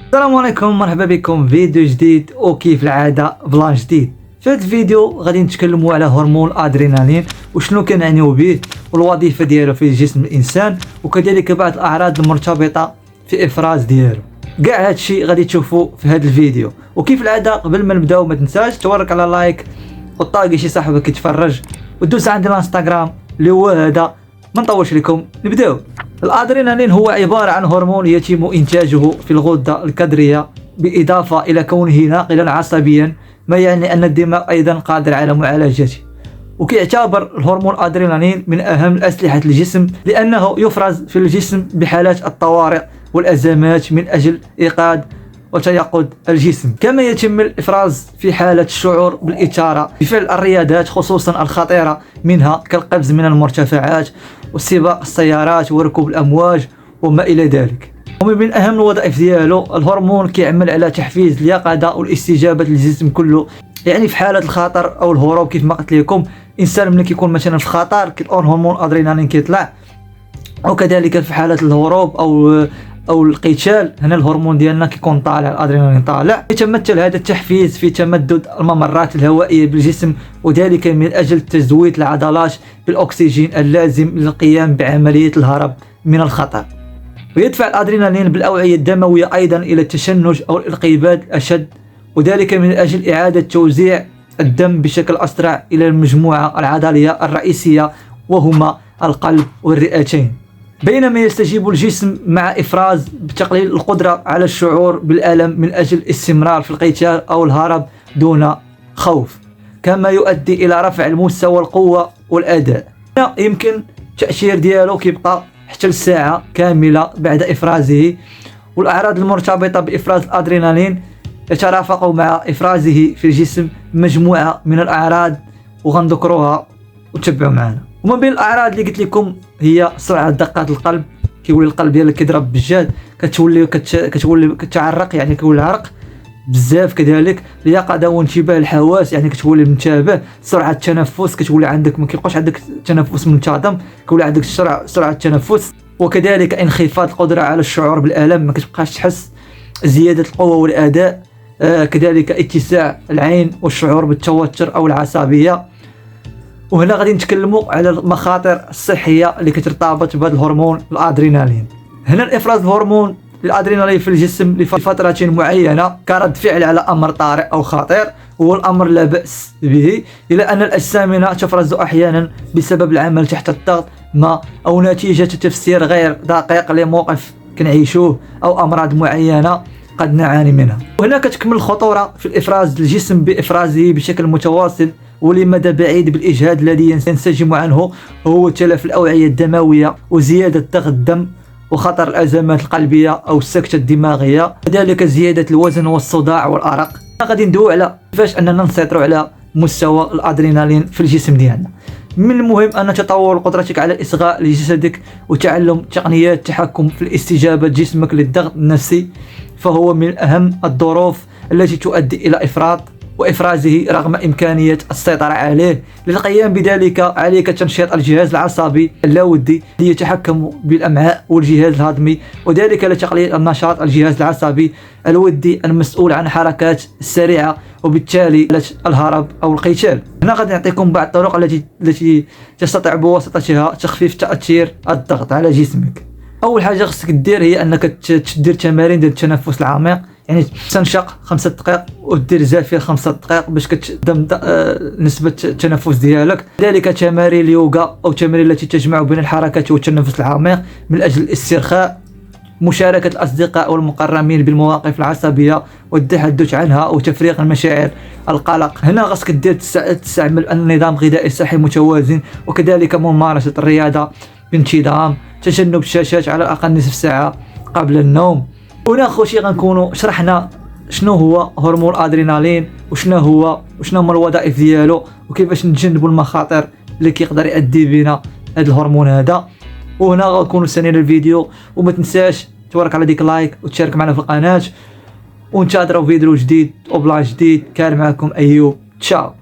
السلام عليكم، مرحبا بكم فيديو جديد وكيف العاده بلان جديد. في هذا الفيديو غادي نتكلموا على هرمون الادرينالين وشنو كنعنيو به والوظيفه ديالو في جسم الانسان، وكذلك بعض الاعراض المرتبطه في افراز ديالو. كاع هادشي غادي تشوفوا في هذا الفيديو. وكيف العاده قبل ما نبداو ما تنساش تورك على لايك وطاقي شي صاحبك يتفرج ودوز عندي الانستغرام اللي هو هذا. ما نطولش لكم، نبداو. الادرينالين هو عباره عن هرمون يتم انتاجه في الغده الكظريه بالاضافه الى كونه ناقلا عصبيا، ما يعني ان الدماغ ايضا قادر على معالجته. وكيعتبر الهرمون الادرينالين من اهم اسلحه الجسم لانه يفرز في الجسم بحالات الطوارئ والازمات من اجل ايقاظ وتيقظ الجسم، كما يتم الافراز في حاله الشعور بالاثاره بفعل الرياضات خصوصا الخطيره منها كالقفز من المرتفعات وسباق السيارات وركوب الامواج وما الى ذلك. ومن اهم الوظائف ديالو الهرمون كيعمل على تحفيز اليقظه والاستجابه للجسم كله، يعني في حاله الخطر او الهروب. كيف ما قلت لكم، انسان ملي كيكون مثلا في الخطر هرمون الادرينالين كيطلع، وكذلك في حاله الهروب او القتال هنا الهرمون ديالنا كيكون طالع، الادرينالين طالع. يتمثل هذا التحفيز في تمدد الممرات الهوائيه بالجسم، وذلك من اجل تزويد العضلات بالاكسجين اللازم للقيام بعمليه الهرب من الخطر. ويدفع الادرينالين بالاوعيه الدمويه ايضا الى التشنج او الانقباض الاشد، وذلك من اجل اعاده توزيع الدم بشكل اسرع الى المجموعه العضليه الرئيسيه وهما القلب والرئتين. بينما يستجيب الجسم مع إفراز بتقليل القدرة على الشعور بالألم من أجل الاستمرار في القتال أو الهرب دون خوف، كما يؤدي إلى رفع المستوى القوة والأداء. يمكن التأثير ديالو كيبقى حتى الساعة كاملة بعد إفرازه. والأعراض المرتبطة بإفراز الأدرينالين يترافق مع إفرازه في الجسم مجموعة من الأعراض وغنذكروها وتتبعوا معنا. وما بين الاعراض اللي قلت لكم هي سرعه دقات القلب، كيولي القلب ديالك كيضرب بجد، كتولي كتعرق، يعني كيولي العرق بزاف. كذلك اليقظه وانتباه الحواس، يعني كتولي منتبه. سرعه التنفس، كتولي عندك ما كيبقاش عندك تنفس منتظم، كيولي عندك سرعه التنفس. وكذلك انخفاض القدره على الشعور بالالم، ما كتبقاش تحس. زياده القوه والاداء، كذلك اتساع العين والشعور بالتوتر او العصبيه. وهنا غادي نتكلموا على المخاطر الصحيه اللي كترتبط بهذا الهرمون الادرينالين. هنا الافراز الهرمون الادرينالين في الجسم لفتره معينه كرد فعل على امر طارئ او خطير، هو الامر لا باس به، الى ان الاجسام تفرز احيانا بسبب العمل تحت الضغط ما او نتيجه تفسير غير دقيق لموقف كنعيشوه او امراض معينه قد نعاني منها. وهنا كتكمل الخطوره في الافراز الجسم بافرازه بشكل متواصل ولمدى بعيد بالاجهاد الذي ينسجم عنه هو تلف الاوعيه الدمويه وزياده ضغط الدم وخطر الازمات القلبيه او السكته الدماغيه، كذلك زياده الوزن والصداع والارق. غادي ندوي على كيفاش اننا نسيطروا على مستوى الادرينالين في الجسم ديالنا. من المهم ان تطور قدرتك على اصغاء لجسدك وتعلم تقنيات التحكم في الاستجابه جسمك للضغط النفسي، فهو من اهم الظروف التي تؤدي الى افرازه رغم امكانيه السيطره عليه. للقيام بذلك عليك تنشيط الجهاز العصبي اللاودي ليتحكم بالامعاء والجهاز الهضمي، وذلك لتقليل النشاط الجهاز العصبي الودي المسؤول عن الحركات السريعه وبالتالي الهرب او القتال. هنا غادي نعطيكم بعض الطرق التي تستطيع بواسطتها تخفيف تاثير الضغط على جسمك. اول حاجه خصك دير هي انك تدير تمارين ديال التنفس العميق، يعني تنشق 5 دقائق ودير زافير 5 دقائق باش كتدم نسبه التنفس ديالك. كذلك تمارين اليوغا او تمارين التي تجمع بين الحركات والتنفس العميق من اجل الاسترخاء. مشاركه الاصدقاء والمقربين بالمواقف العصبيه والتحدث عنها وتفريغ المشاعر القلق. هنا خاصك تستعمل النظام الغذائي الصحي متوازن، وكذلك ممارسه الرياضه بانتظام، تجنب الشاشات على الاقل نصف ساعه قبل النوم. هنا خوتي غنكونوا شرحنا شنو هو هرمون الادرينالين وشنو هما الوظائف ديالو وكيفاش نتجنبوا المخاطر اللي كيقدر يؤدي بنا هذا الهرمون هذا. وهنا غنكونوا سنين الفيديو، وما تنساش تورك على ديك لايك وتشارك معنا في القناه، ونتظروا فيديو جديد وبلا جديد. كان معكم ايوب، تشاو.